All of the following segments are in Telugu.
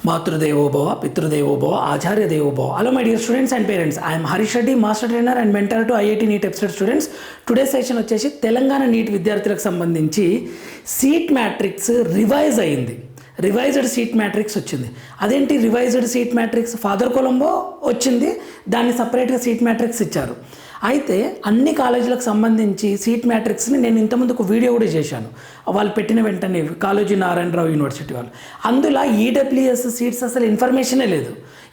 Matrudevo Bhava, Pitrudevo Bhava, Acharya Devo Bhava. Hello my dear students and parents. I am Harish Reddy, Master Trainer and Mentor to IIT NEET EPSET students. Today's session వచ్చేసి తెలంగాణ నీట్ విద్యార్థులకు సంబంధించి సీట్ మ్యాట్రిక్స్ రివైజ్ అయింది. రివైజ్డ్ సీట్ మ్యాట్రిక్స్ వచ్చింది. అదేంటి revised seat matrix? Father Colombo వచ్చింది, దాన్ని సపరేట్గా సీట్ మ్యాట్రిక్స్ ఇచ్చారు. అయితే అన్ని కాలేజీలకు సంబంధించి సీట్ మ్యాట్రిక్స్ని నేను ఇంతకుముందు ఒక వీడియో కూడా చేశాను. వాళ్ళు పెట్టిన వెంటనే కాళోజీ నారాయణరావు యూనివర్సిటీ వాళ్ళు, అందులో ఈడబ్ల్యూఎస్ సీట్స్ అసలు ఇన్ఫర్మేషనే లేదు.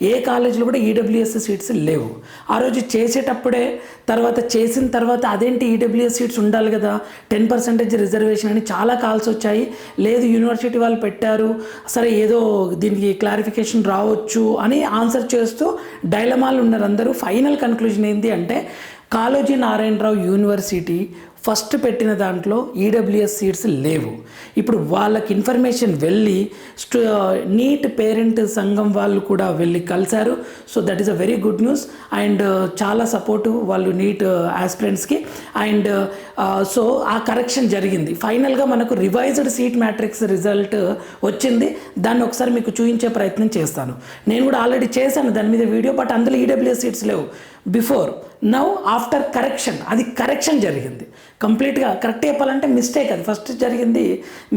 ఏ కాలేజీలో కూడా ఈడబ్ల్యూఎస్ సీట్స్ లేవు. ఆ రోజు చేసేటప్పుడే చేసిన తర్వాత అదేంటి ఈడబ్ల్యూఎస్ సీట్స్ ఉండాలి కదా, 10% రిజర్వేషన్ అని చాలా కాల్స్ వచ్చాయి. లేదు యూనివర్సిటీ వాళ్ళు పెట్టారు, సరే ఏదో దీనికి క్లారిఫికేషన్ రావచ్చు అని ఆన్సర్ చేస్తూ డైలమాలు ఉన్నారు అందరూ. ఫైనల్ కన్క్లూజన్ ఏంటి అంటే కాళోజీ నారాయణరావు యూనివర్సిటీ ఫస్ట్ పెట్టిన దాంట్లో ఈడబ్ల్యూఎస్ సీట్స్ లేవు. ఇప్పుడు వాళ్ళకి ఇన్ఫర్మేషన్ వెళ్ళి నీట్ పేరెంట్ సంఘం వాళ్ళు కూడా వెళ్ళి కలిశారు. So that is a very good news and చాలా సపోర్టు వాళ్ళు నీట్ ఆస్పిరెంట్స్కి. అండ్ సో ఆ కరెక్షన్ జరిగింది. ఫైనల్గా మనకు రివైజ్డ్ సీట్ మ్యాట్రిక్స్ రిజల్ట్ వచ్చింది. దాన్ని ఒకసారి మీకు చూపించే ప్రయత్నం చేస్తాను. నేను కూడా ఆల్రెడీ చేశాను దాని మీద వీడియో, బట్ అందులో ఈడబ్ల్యూఎస్ సీట్స్ లేవు. బిఫోర్ నౌ ఆఫ్టర్ కరెక్షన్, అది కరెక్షన్ జరిగింది. కంప్లీట్గా కరెక్ట్ చెప్పాలంటే మిస్టేక్, అది ఫస్ట్ జరిగింది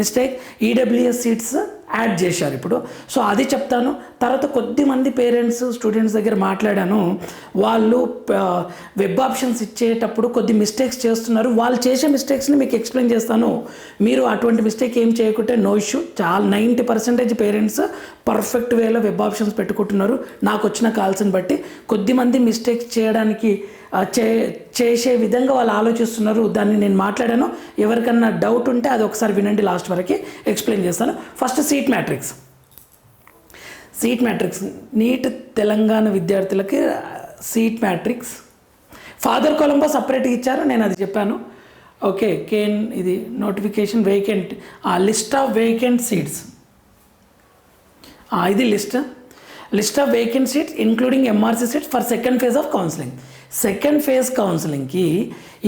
మిస్టేక్. ఈడబ్ల్యూఎస్ సీట్స్ యాడ్ చేశారు ఇప్పుడు. సో అది చెప్తాను. తర్వాత కొద్దిమంది పేరెంట్స్ స్టూడెంట్స్ దగ్గర మాట్లాడాను. వాళ్ళు వెబ్ ఆప్షన్స్ ఇచ్చేటప్పుడు కొద్ది మిస్టేక్స్ చేస్తున్నారు. వాళ్ళు చేసే మిస్టేక్స్ని మీకు ఎక్స్ప్లెయిన్ చేస్తాను. మీరు అటువంటి మిస్టేక్ ఏం చేయకుంటే నో ఇష్యూ. చాలా 90% పేరెంట్స్ పర్ఫెక్ట్ వేలో వెబ్ ఆప్షన్స్ పెట్టుకుంటున్నారు నాకు వచ్చిన కాల్స్ని బట్టి. కొద్దిమంది మిస్టేక్స్ చేయడానికి చేసే విధంగా వాళ్ళు ఆలోచిస్తున్నారు. దాన్ని నేను మాట్లాడాను. ఎవరికన్నా డౌట్ ఉంటే అది ఒకసారి వినండి, లాస్ట్ వరకు ఎక్స్ప్లెయిన్ చేస్తాను. First seat matrix NEET Telangana విద్యార్థులకి సీట్ మ్యాట్రిక్స్ ఫాదర్ కొలంబో సపరేట్గా ఇచ్చారు, నేను అది చెప్పాను. ఓకే, ఇది notification vacant list of vacant seats, ఇది list of vacant seats including MRC seats for second phase of counselling. Second phase కౌన్సిలింగ్కి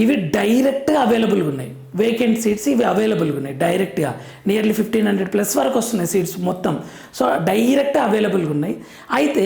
ఇవి డైరెక్ట్గా అవైలబుల్గా ఉన్నాయి. వేకెంట్ సీట్స్ ఇవి అవైలబుల్గా ఉన్నాయి డైరెక్ట్గా. నియర్లీ 1500+ వరకు వస్తున్నాయి సీట్స్ మొత్తం. సో డైరెక్ట్గా అవైలబుల్గా ఉన్నాయి. అయితే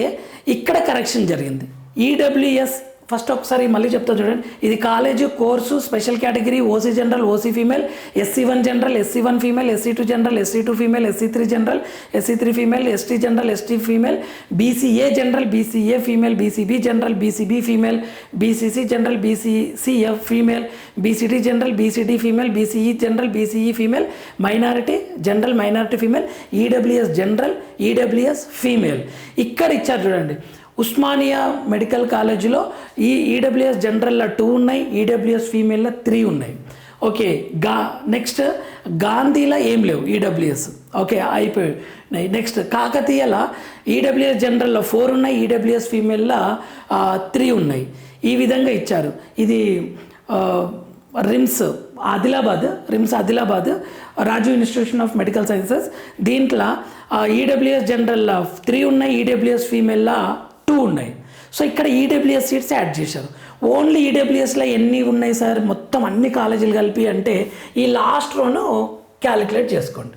ఇక్కడ కరెక్షన్ జరిగింది. ఈడబ్ల్యూఎస్ ఫస్ట్ ఒకసారి మళ్ళీ చెప్తా చూడండి. ఇది college course special category OC general, OC female, SC1 general, SC1 female, SC2 general, SC2 female, SC3 general, SC3 female, ST general, ST female, BCA general, BCA female, BCB general, BCB female, BCC general, BCCF female, BCD general, BCD female, BCE general, BCE female, minority general, minority female, EWS general, EWS female. ఇక్కడ ఇచ్చారు చూడండి. ఉస్మానియా మెడికల్ కాలేజీలో ఈ ఈడబ్ల్యూఎస్ జనరల్లో 2 ఉన్నాయి, ఈడబ్ల్యూఎస్ ఫీమేల్లో 3 ఉన్నాయి. ఓకే, నెక్స్ట్ గాంధీలో ఏం లేవు ఈడబ్ల్యూఎస్. ఓకే, అయిపోయి నెక్స్ట్ కాకతీయలో ఈడబ్ల్యూఎస్ జనరల్లో 4 ఉన్నాయి, ఈడబ్ల్యూఎస్ ఫీమేల్లో 3 ఉన్నాయి. ఈ విధంగా ఇచ్చారు. ఇది RIMS Adilabad Raju institution of medical sciences. దీంట్లో ఈడబ్ల్యూఎస్ జనరల్లో 3 ఉన్నాయి, ఈడబ్ల్యూఎస్ ఫీమేల్లో 2 ఉన్నాయి. సో ఇక్కడ ఈడబ్ల్యూఎస్ సీట్స్ యాడ్ చేశారు. ఓన్లీ ఈడబ్ల్యూఎస్లో ఎన్ని ఉన్నాయి సార్ మొత్తం అన్ని కాలేజీలు కలిపి అంటే ఈ లాస్ట్ రోను క్యాలిక్యులేట్ చేసుకోండి.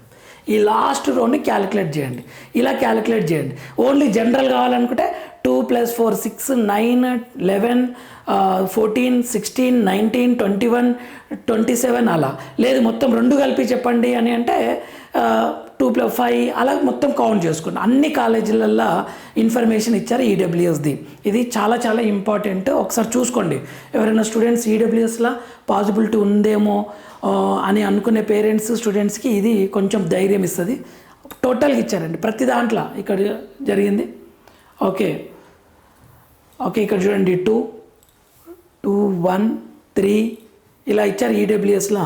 ఈ లాస్ట్ రోని క్యాలిక్యులేట్ చేయండి. ఇలా క్యాలిక్యులేట్ చేయండి. ఓన్లీ జనరల్ కావాలనుకుంటే 2 + 4 6 9 11 14 16 19 21 27 అలా. లేదు మొత్తం 2 కలిపి చెప్పండి అని అంటే 2 + 5 అలా మొత్తం కౌంట్ చేసుకోండి. అన్ని కాలేజీలల్లో ఇన్ఫర్మేషన్ ఇచ్చారు ఈడబ్ల్యూఎస్ది. ఇది చాలా చాలా ఇంపార్టెంట్. ఒకసారి చూసుకోండి. ఎవరైనా స్టూడెంట్స్ ఈడబ్ల్యూఎస్లో పాసిబిలిటీ ఉందేమో అని అనుకునే పేరెంట్స్ స్టూడెంట్స్కి ఇది కొంచెం ధైర్యం ఇస్తుంది. టోటల్గా ఇచ్చారండి ప్రతి దాంట్లో. ఇక్కడ జరిగింది. ఓకే, ఇక్కడ చూడండి 2 1 3 ఇలా ఇచ్చారు ఈడబ్ల్యూఎస్లో.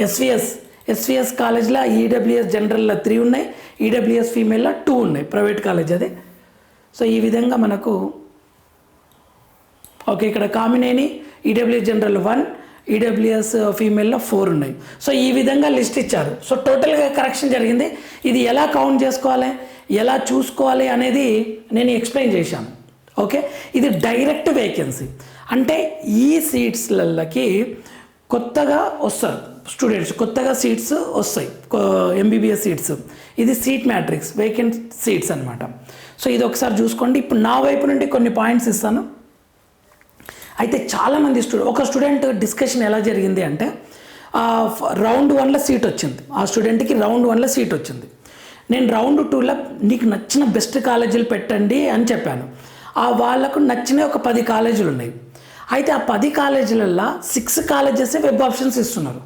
ఎస్విఎస్ కాలేజ్లో ఈడబ్ల్యూఎస్ జనరల్లో 3 ఉన్నాయి, ఈడబ్ల్యూఎస్ ఫీమేల్లో 2 ఉన్నాయి, ప్రైవేట్ కాలేజ్ అది. సో ఈ విధంగా మనకు ఓకే ఇక్కడ కామినేని ఈడబ్ల్యూఎస్ జనరల్ 1, ఈడబ్ల్యూఎస్ ఫీమేల్లో 4 ఉన్నాయి. సో ఈ విధంగా లిస్ట్ ఇచ్చారు. సో టోటల్గా కరెక్షన్ జరిగింది. ఇది ఎలా కౌంట్ చేసుకోవాలి, ఎలా చూసుకోవాలి అనేది నేను ఎక్స్ప్లెయిన్ చేశాను. ఓకే, ఇది డైరెక్ట్ వేకెన్సీ అంటే ఈ సీట్స్లకి కొత్తగా వస్తారు స్టూడెంట్స్, కొత్తగా సీట్స్ వస్తాయి, ఎంబీబీఎస్ సీట్స్. ఇది సీట్ మ్యాట్రిక్స్, వేకెంట్ సీట్స్ అనమాట. సో ఇది ఒకసారి చూసుకోండి. ఇప్పుడు నా వైపు నుండి కొన్ని పాయింట్స్ ఇస్తాను. అయితే చాలామంది ఒక స్టూడెంట్ డిస్కషన్ ఎలా జరిగింది అంటే రౌండ్ 1లో సీట్ వచ్చింది, ఆ స్టూడెంట్కి రౌండ్ 1లో సీట్ వచ్చింది. నేను రౌండ్ 2లో నీకు నచ్చిన బెస్ట్ కాలేజీలు పెట్టండి అని చెప్పాను. వాళ్ళకు నచ్చిన ఒక 10 కాలేజీలు ఉన్నాయి. అయితే ఆ 10 కాలేజీలలో 6 కాలేజెస్ వెబ్ ఆప్షన్స్ ఇస్తున్నారు.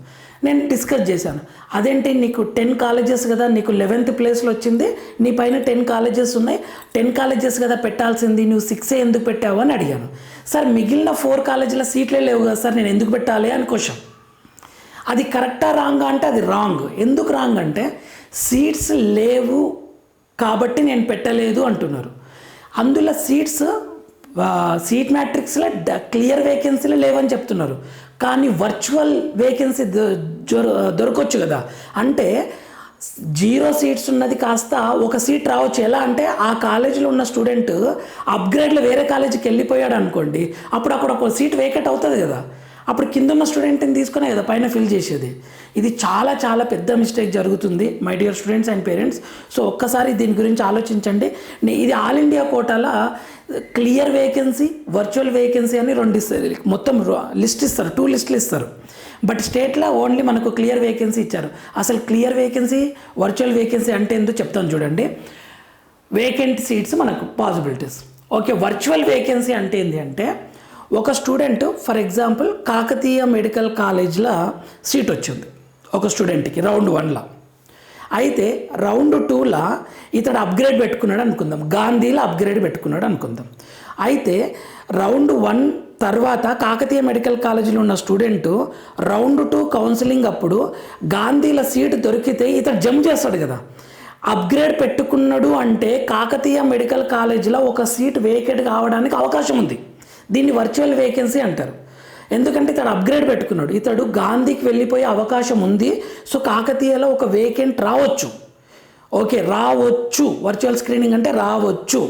నేను డిస్కస్ చేశాను, అదేంటి నీకు 10 కాలేజెస్ కదా, నీకు 11th ప్లేస్లో వచ్చింది, నీ పైన 10 కాలేజెస్ ఉన్నాయి, 10 కాలేజెస్ కదా పెట్టాల్సింది, నువ్వు 6 ఎందుకు పెట్టావు అని అడిగాను. సార్ మిగిలిన 4 కాలేజీల సీట్లే లేవు కదా సార్, నేను ఎందుకు పెట్టాలి అని క్వశ్చన్. అది కరెక్టా రాంగా అంటే అది రాంగ్. ఎందుకు రాంగ్ అంటే సీట్స్ లేవు కాబట్టి నేను పెట్టలేదు అంటున్నారు. అందులో సీట్ మ్యాట్రిక్స్లో క్లియర్ వేకెన్సీలు లేవని చెప్తున్నారు, కానీ వర్చువల్ వేకెన్సీ దొరకొచ్చు కదా. అంటే 0 సీట్స్ ఉన్నది కాస్త 1 సీట్ రావచ్చు. ఎలా అంటే ఆ కాలేజీలో ఉన్న స్టూడెంట్ అప్గ్రేడ్లో వేరే కాలేజీకి వెళ్ళిపోయాడు అనుకోండి, అప్పుడు అక్కడ ఒక సీట్ వేకెట్ అవుతుంది కదా, అప్పుడు కింద ఉన్న స్టూడెంట్ని తీసుకునే కదా పైన ఫిల్ చేసేది. ఇది చాలా చాలా పెద్ద మిస్టేక్ జరుగుతుంది my dear students and parents. So ఒక్కసారి దీని గురించి ఆలోచించండి. ఇది ఆల్ ఇండియా కోటాల క్లియర్ వేకెన్సీ, వర్చువల్ వేకెన్సీ అని 2 ఇస్తారు, మొత్తం లిస్ట్ ఇస్తారు, 2 లిస్టులు ఇస్తారు. బట్ స్టేట్లో ఓన్లీ మనకు క్లియర్ వేకెన్సీ ఇచ్చారు. అసలు క్లియర్ వేకెన్సీ, వర్చువల్ వేకెన్సీ అంటే ఏంటో చెప్తాను చూడండి. వేకెంట్ సీట్స్ మనకు పాసిబిలిటీస్. ఓకే, వర్చువల్ వేకెన్సీ అంటే ఏంటి అంటే ఒక student for example Kakatiya medical కాలేజ్లో సీట్ వచ్చింది ఒక స్టూడెంట్కి రౌండ్ 1లో. అయితే రౌండ్ 2లో ఇతడు అప్గ్రేడ్ పెట్టుకున్నాడు అనుకుందాం, గాంధీలో అప్గ్రేడ్ పెట్టుకున్నాడు అనుకుందాం. అయితే రౌండ్ 1 తర్వాత కాకతీయ మెడికల్ కాలేజీలో ఉన్న స్టూడెంట్ రౌండ్ 2 కౌన్సిలింగ్ అప్పుడు గాంధీలో సీట్ దొరికితే ఇతడు జంప్ చేస్తాడు కదా. అప్గ్రేడ్ పెట్టుకున్నాడు అంటే కాకతీయ మెడికల్ కాలేజీలో ఒక సీట్ వేకెట్ కావడానికి అవకాశం ఉంది. దీన్ని వర్చువల్ వేకెన్సీ అంటారు. ఎందుకంటే ఇతడు అప్గ్రేడ్ పెట్టుకున్నాడు, ఇతడు గాంధీకి వెళ్ళిపోయే అవకాశం ఉంది. సో కాకతీయలో ఒక వేకెంట్ రావచ్చు. ఓకే, రావచ్చు. వర్చువల్ స్క్రీనింగ్ అంటే రావచ్చు.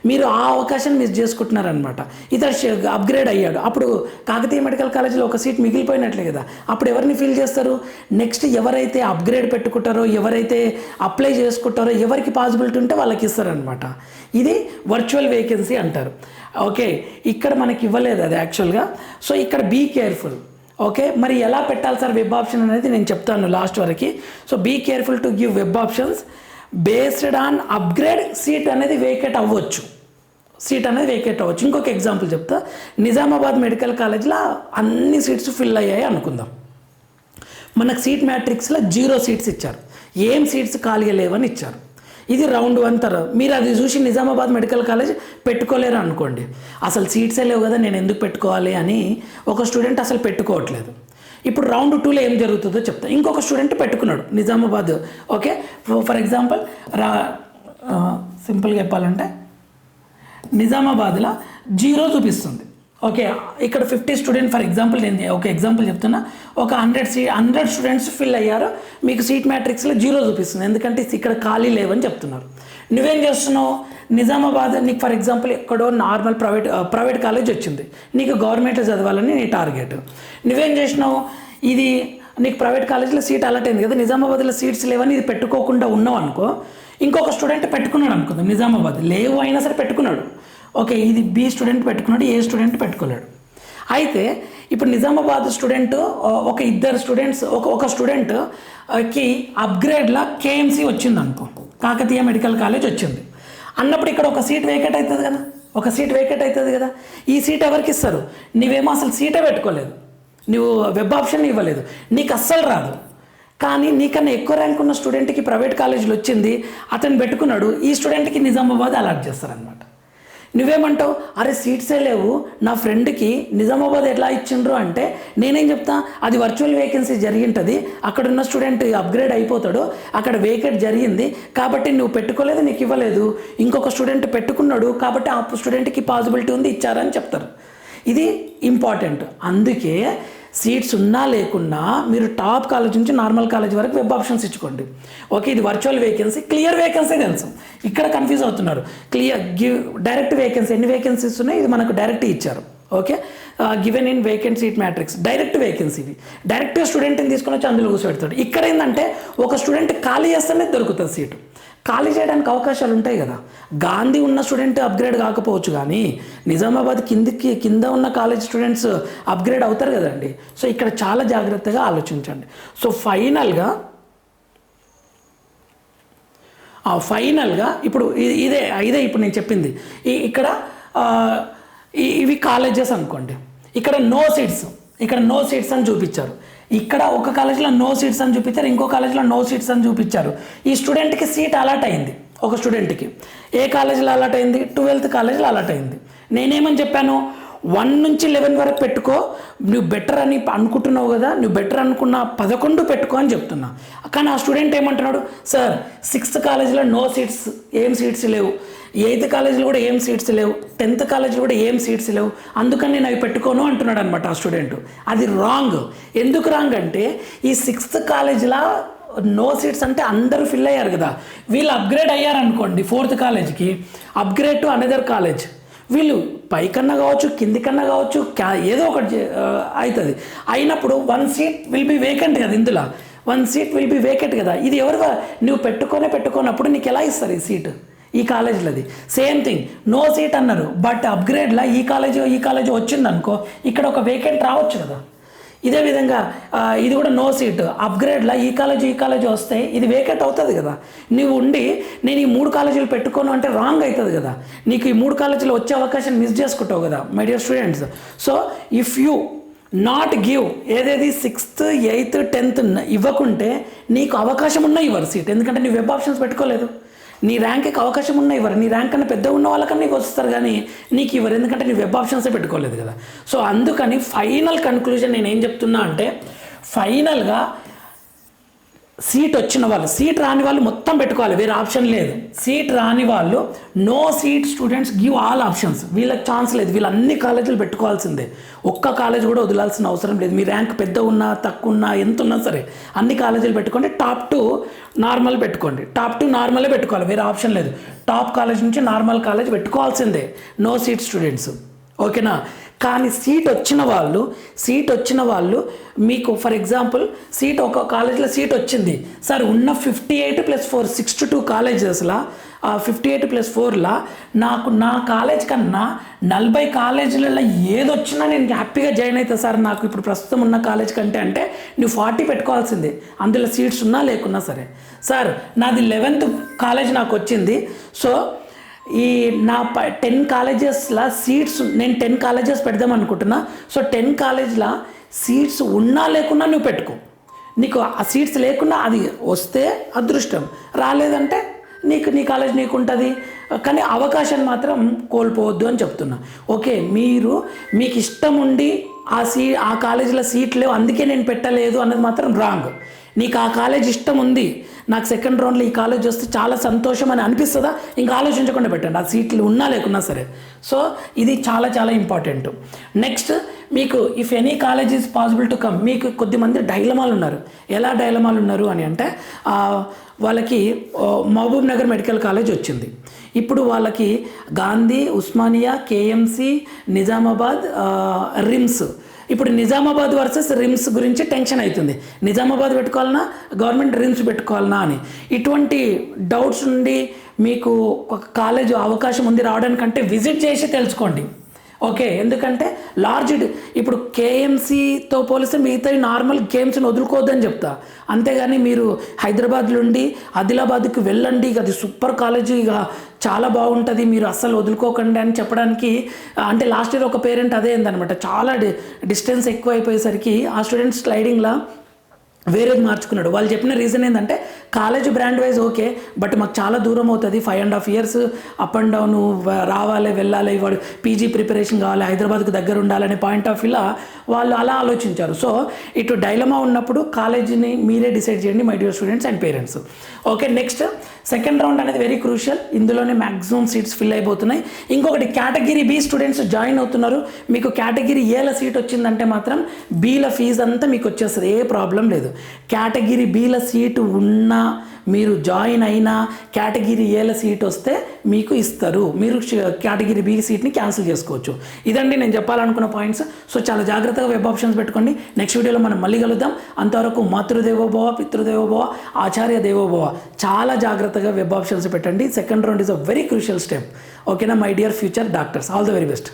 మీరు ఆ అవకాశాన్ని మిస్ చేసుకుంటున్నారనమాట. ఇతడు అప్గ్రేడ్ అయ్యాడు, అప్పుడు కాకతీయ మెడికల్ కాలేజీలో ఒక సీట్ మిగిలిపోయినట్లే కదా. అప్పుడు ఎవరిని ఫిల్ చేస్తారు? నెక్స్ట్ ఎవరైతే అప్గ్రేడ్ పెట్టుకుంటారో, ఎవరైతే అప్లై చేసుకుంటారో, ఎవరికి పాసిబిలిటీ ఉంటే వాళ్ళకి ఇస్తారనమాట. ఇది వర్చువల్ వేకెన్సీ అంటారు. ఓకే, ఇక్కడ మనకి ఇవ్వలేదు అది యాక్చువల్గా. సో ఇక్కడ బీ కేర్ఫుల్. ఓకే, మరి ఎలా పెట్టాలి సార్ వెబ్ ఆప్షన్ అనేది నేను చెప్తాను లాస్ట్ వరకు. So be careful to give web options based on upgrade. Seat అనేది వేకెట్ అవ్వచ్చు, ఇంకొక ఎగ్జాంపుల్ చెప్తా. నిజామాబాద్ మెడికల్ కాలేజ్లో అన్ని సీట్స్ ఫిల్ అయ్యాయి అనుకుందాం. మనకు సీట్ మ్యాట్రిక్స్లో 0 సీట్స్ ఇచ్చారు, ఏం సీట్స్ ఖాళీగా లేవని ఇచ్చారు. ఇది రౌండ్ 1 తర్వాత మీరు అది చూసి నిజామాబాద్ మెడికల్ కాలేజ్ పెట్టుకోలేరు అనుకోండి. అసలు సీట్సే లేవు కదా, నేను ఎందుకు పెట్టుకోవాలి అని ఒక స్టూడెంట్ అసలు పెట్టుకోవట్లేదు. ఇప్పుడు రౌండ్ 2లో ఏం జరుగుతుందో చెప్తా. ఇంకొక స్టూడెంట్ పెట్టుకున్నాడు నిజామాబాద్. ఓకే, ఫర్ ఎగ్జాంపుల్ సింపుల్గా చెప్పాలంటే నిజామాబాద్లో 0 చూపిస్తుంది. ఓకే, ఇక్కడ 50 స్టూడెంట్ ఫర్ ఎగ్జాంపుల్, నేను ఒక ఎగ్జాంపుల్ చెప్తున్నా. ఒక 100 స్టూడెంట్స్ ఫిల్ అయ్యారు, మీకు సీట్ మ్యాట్రిక్స్లో 0 చూపిస్తుంది, ఎందుకంటే ఇక్కడ ఖాళీ లేవని చెప్తున్నారు. నువ్వేం చేస్తున్నావు? నిజామాబాద్ నీకు ఫర్ ఎగ్జాంపుల్ ఎక్కడో నార్మల్ ప్రైవేట్ కాలేజ్ వచ్చింది, నీకు గవర్నమెంట్లో చదవాలని నీ టార్గెట్. నువ్వేం చేసినావు? ఇది నీకు ప్రైవేట్ కాలేజీలో సీట్ అలాట్ అయింది కదా, నిజామాబాద్లో సీట్స్ లేవని ఇది పెట్టుకోకుండా ఉన్నావు అనుకో. ఇంకొక స్టూడెంట్ పెట్టుకున్నాడు అనుకుందాం, నిజామాబాద్ లేవు అయినా సరే పెట్టుకున్నాడు. ఓకే, ఇది బి స్టూడెంట్ పెట్టుకున్నాడు, ఏ స్టూడెంట్ పెట్టుకోలేడు. అయితే ఇప్పుడు నిజామాబాద్ స్టూడెంట్ ఒక 2 స్టూడెంట్స్ ఒక స్టూడెంట్కి అప్గ్రేడ్లో కేఎంసీ వచ్చింది అనుకో, కాకతీయ మెడికల్ కాలేజ్ వచ్చింది అన్నప్పుడు ఇక్కడ ఒక సీట్ వేకెట్ అవుతుంది కదా. ఈ సీట్ ఎవరికి ఇస్తారు? నువ్వేమో అసలు సీటే పెట్టుకోలేదు, నువ్వు వెబ్ ఆప్షన్ ఇవ్వలేదు, నీకు అస్సలు రాదు. కానీ నీకన్నా ఎక్కువ ర్యాంక్ ఉన్న స్టూడెంట్కి ప్రైవేట్ కాలేజీలో వచ్చింది, అతను పెట్టుకున్నాడు, ఈ స్టూడెంట్కి నిజామాబాద్ అలాట్ చేస్తారనమాట. నువ్వేమంటావు? అరే సీట్సే లేవు, నా ఫ్రెండ్కి నిజామాబాద్ ఎట్లా ఇచ్చిండ్రు అంటే నేనేం చెప్తా, అది వర్చువల్ వేకెన్సీ జరిగింటుంది, అక్కడ ఉన్న స్టూడెంట్ అప్గ్రేడ్ అయిపోతాడు, అక్కడ వేకెట్ జరిగింది కాబట్టి నువ్వు పెట్టుకోలేదు, నీకు ఇవ్వలేదు. ఇంకొక స్టూడెంట్ పెట్టుకున్నాడు కాబట్టి ఆ స్టూడెంట్కి పాసిబిలిటీ ఉంది, ఇచ్చారని చెప్తారు. ఇది ఇంపార్టెంట్. అందుకే సీట్స్ ఉన్నా లేకున్నా మీరు టాప్ కాలేజ్ నుంచి నార్మల్ కాలేజ్ వరకు వెబ్ ఆప్షన్స్ ఇచ్చుకోండి. ఓకే, ఇది వర్చువల్ వేకెన్సీ, క్లియర్ వేకెన్సీ తెలుసు, ఇక్కడ కన్ఫ్యూజ్ అవుతున్నారు. డైరెక్ట్ వేకెన్సీ ఎన్ని వేకెన్సీస్ ఉన్నాయి, ఇది మనకు డైరెక్ట్ ఇచ్చారు. Okay, given in vacant seat matrix, direct వేకెన్సీవి, డైరెక్ట్గా స్టూడెంట్ని తీసుకొని వచ్చి అందులో కూర్చోబెడతాడు. ఇక్కడ ఏంటంటే ఒక స్టూడెంట్ ఖాళీ చేస్తేనే దొరుకుతుంది సీటు, ఖాళీ చేయడానికి అవకాశాలు ఉంటాయి కదా. గాంధీ ఉన్న స్టూడెంట్ అప్గ్రేడ్ కాకపోవచ్చు, కానీ నిజామాబాద్ కింద ఉన్న కాలేజ్ స్టూడెంట్స్ అప్గ్రేడ్ అవుతారు కదండి. సో ఇక్కడ చాలా జాగ్రత్తగా ఆలోచించండి. సో ఫైనల్గా ఇప్పుడు ఇదే ఇప్పుడు నేను చెప్పింది. ఇక్కడ ఇవి కాలేజెస్ అనుకోండి, ఇక్కడ నో సీట్స్ అని చూపించారు. ఇక్కడ ఒక కాలేజ్లో నో సీట్స్ అని చూపించారు, ఇంకో కాలేజ్లో నో సీట్స్ అని చూపించారు. ఈ స్టూడెంట్కి సీట్ అలాట్ అయింది, ఒక స్టూడెంట్కి ఏ కాలేజీలో అలాట్ అయింది, 12th కాలేజీలో అలాట్ అయింది. నేనేమని చెప్పాను, 1 నుంచి 11 వరకు పెట్టుకో, నువ్వు బెటర్ అని అనుకుంటున్నావు కదా, నువ్వు బెటర్ అనుకున్న 11 పెట్టుకో అని చెప్తున్నా. కానీ ఆ స్టూడెంట్ ఏమంటున్నాడు, సార్ 6th కాలేజీలో నో సీట్స్, ఏం సీట్స్ లేవు, 8th కాలేజీలో కూడా ఏం సీట్స్ లేవు, 10th కాలేజీలో కూడా ఏం సీట్స్ లేవు, అందుకని నేను అవి పెట్టుకోను అంటున్నాడు అనమాట ఆ స్టూడెంట్. అది రాంగ్. ఎందుకు రాంగ్ అంటే ఈ 6th కాలేజీలో నో సీట్స్ అంటే అందరూ ఫిల్ అయ్యారు కదా, వీళ్ళు అప్గ్రేడ్ అయ్యారనుకోండి 4th కాలేజ్కి, అప్గ్రేడ్ టు అనదర్ కాలేజ్, వీళ్ళు పైకన్నా కావచ్చు కిందికన్నా కావచ్చు ఏదో ఒకటి అవుతుంది. అయినప్పుడు 1 సీట్ విల్ బి వేకెంట్ కదా, ఇందులో 1 సీట్ విల్ బి వేకెంట్ కదా. ఇది ఎవరు నువ్వు పెట్టుకోనప్పుడు నీకు ఎలా ఇస్తారు ఈ సీటు, ఈ కాలేజీలది. సేమ్ థింగ్, నో సీట్ అన్నారు, బట్ అప్గ్రేడ్లో ఈ కాలేజీ వచ్చిందనుకో, ఇక్కడ ఒక వేకెంట్ రావచ్చు కదా. ఇదే విధంగా ఇది కూడా నో సీట్, అప్గ్రేడ్లో ఈ కాలేజీ వస్తే ఇది వేకెంట్ అవుతుంది కదా. నువ్వు ఉండి నేను ఈ 3 కాలేజీలు పెట్టుకోను అంటే రాంగ్ అవుతుంది కదా, నీకు ఈ 3 కాలేజీలు వచ్చే అవకాశం మిస్ చేసుకుంటావు కదా my dear students. So if you not give ఏదేది 6th 8th 10th ఇవ్వకుంటే నీకు అవకాశం ఉన్న ఇవ్వరు సీట్, ఎందుకంటే నీ వెబ్ ఆప్షన్స్ పెట్టుకోలేదు. నీ ర్యాంక్కి అవకాశం ఉన్న ఇవ్వరు, నీ ర్యాంక్ కన్నా పెద్ద ఉన్న వాళ్ళకన్నా నీకు వస్తారు, కానీ నీకు ఇవ్వరు, ఎందుకంటే నీ వెబ్ ఆప్షన్సే పెట్టుకోలేదు కదా. సో అందుకని ఫైనల్ కన్క్లూజన్ నేను ఏం చెప్తున్నా అంటే, ఫైనల్గా సీట్ వచ్చిన వాళ్ళు, సీట్ రాని వాళ్ళు మొత్తం పెట్టుకోవాలి, వేరే ఆప్షన్ లేదు. సీట్ రాని వాళ్ళు no seat students give all options, వీళ్ళకి ఛాన్స్ లేదు, వీళ్ళు అన్ని కాలేజీలు పెట్టుకోవాల్సిందే, ఒక్క కాలేజ్ కూడా వదిలాల్సిన అవసరం లేదు. మీ ర్యాంక్ పెద్ద ఉన్నా తక్కువ ఉన్నా ఎంత ఉన్నా సరే అన్ని కాలేజీలు పెట్టుకోండి. టాప్ 2 నార్మల్ పెట్టుకోండి, టాప్ 2 నార్మలే పెట్టుకోవాలి, వేరే ఆప్షన్ లేదు. టాప్ కాలేజ్ నుంచి నార్మల్ కాలేజ్ పెట్టుకోవాల్సిందే నో సీట్ స్టూడెంట్స్, ఓకేనా. కానీ సీట్ వచ్చిన వాళ్ళు మీకు ఫర్ ఎగ్జాంపుల్ ఒక కాలేజీలో సీట్ వచ్చింది సార్, ఉన్న 58+4 62 కాలేజెస్లో 58+4లా నా కాలేజ్ కన్నా 40 కాలేజీలలో ఏదొచ్చినా నేను హ్యాపీగా జాయిన్ అవుతా సార్, నాకు ఇప్పుడు ప్రస్తుతం ఉన్న కాలేజ్ కంటే అంటే నువ్వు 40 పెట్టుకోవాల్సిందే, అందులో సీట్స్ ఉన్నా లేకున్నా సరే. సార్ నాది 11th కాలేజ్ నాకు వచ్చింది, సో ఈ నా 10 కాలేజెస్లో సీట్స్, నేను 10 కాలేజెస్ పెడదాం అనుకుంటున్నా, సో 10 కాలేజ్లో సీట్స్ ఉన్నా లేకున్నా నువ్వు పెట్టుకో, నీకు ఆ సీట్స్ లేకున్నా అది వస్తే అదృష్టం, రాలేదంటే నీ కాలేజ్ నీకు ఉంటుంది, కానీ అవకాశాన్ని మాత్రం కోల్పోవద్దు అని చెప్తున్నా. ఓకే, మీకు ఇష్టం ఉండి ఆ కాలేజీలో సీట్ లేవు అందుకే నేను పెట్టలేదు అన్నది మాత్రం రాంగ్. నీకు ఆ కాలేజ్ ఇష్టం ఉంది, నాకు సెకండ్ రౌండ్లో ఈ కాలేజ్ వస్తే చాలా సంతోషం అని అనిపిస్తుందా, ఇంకా ఆలోచించకుండా పెట్టండి, ఆ సీట్లు ఉన్నా లేకున్నా సరే. సో ఇది చాలా చాలా ఇంపార్టెంట్. నెక్స్ట్, మీకు if any college is possible to come, మీకు కొద్దిమంది డైలమాలు ఉన్నారు. ఎలా డైలమాలు ఉన్నారు అని అంటే, వాళ్ళకి మహబూబ్ నగర్ మెడికల్ కాలేజ్ వచ్చింది, ఇప్పుడు వాళ్ళకి గాంధీ, ఉస్మానియా, కేఎంసి, నిజామాబాద్, రిమ్స్, ఇప్పుడు నిజామాబాద్ వర్సెస్ రిమ్స్ గురించి టెన్షన్ అవుతుంది, నిజామాబాద్ పెట్టుకోవాలన్నా గవర్నమెంట్ రిమ్స్ పెట్టుకోవాలన్నా అని. ఇటువంటి డౌట్స్ నుండి మీకు ఒక కాలేజ్ అవకాశం ఉంది రావడానికంటే విజిట్ చేసి తెలుసుకోండి, ఓకే. ఎందుకంటే ఇప్పుడు కేఎంసీతో పోలిస్తే మిగతా నార్మల్ గేమ్స్ని వదులుకోవద్దని చెప్తా, అంతేగాని మీరు హైదరాబాద్ నుండి ఆదిలాబాద్కి వెళ్ళండి, అది సూపర్ కాలేజీ, ఇక చాలా బాగుంటుంది, మీరు అస్సలు వదులుకోకండి అని చెప్పడానికి, అంటే లాస్ట్ ఇయర్ ఒక పేరెంట్ అదే అయిందనమాట, చాలా డిస్టెన్స్ ఎక్కువ అయిపోయేసరికి ఆ స్టూడెంట్ స్లైడింగ్లో వేరేది మార్చుకున్నాడు. వాళ్ళు చెప్పిన రీజన్ ఏంటంటే, college brand wise okay, but మాకు చాలా దూరం అవుతుంది, 5.5 years అప్ అండ్ డౌన్ రావాలి వెళ్ళాలి, వాడు పీజీ ప్రిపరేషన్ కావాలి, హైదరాబాద్కి దగ్గర ఉండాలనే పాయింట్ ఆఫ్ వ్యూలో వాళ్ళు అలా ఆలోచించారు. సో ఇటు డైలమా ఉన్నప్పుడు కాలేజీని మీరే డిసైడ్ చేయండి my dear students and parents, okay. Next, second round అనేది వెరీ క్రూషియల్, ఇందులోనే మ్యాక్సిమం సీట్స్ ఫిల్ అయిపోతున్నాయి. ఇంకొకటి, కేటగిరీ బి స్టూడెంట్స్ జాయిన్ అవుతున్నారు, మీకు కేటగిరీ ఏల సీట్ వచ్చిందంటే మాత్రం బీల ఫీజు అంతా మీకు వచ్చేస్తుంది, ఏ ప్రాబ్లం లేదు. కేటగిరీ బీల సీటు ఉన్నా మీరు జాయిన్ అయిన కేటగిరీ ఏల సీట్ వస్తే మీకు ఇస్తారు, మీరు కేటగిరీ బి సీట్ని క్యాన్సిల్ చేసుకోవచ్చు. ఇదండి నేను చెప్పాలనుకున్న పాయింట్స్. సో చాలా జాగ్రత్తగా వెబ్ ఆప్షన్స్ పెట్టుకోండి. నెక్స్ట్ వీడియోలో మనం మళ్ళీ కలుద్దాం. అంతవరకు మాతృదేవోభవ, పితృదేవోభవ, ఆచార్య దేవోభవ, చాలా జాగ్రత్తగా వెబ్ ఆప్షన్స్ పెట్టండి. Second round is a very crucial step. ఓకేనా my dear future doctors, all the very best.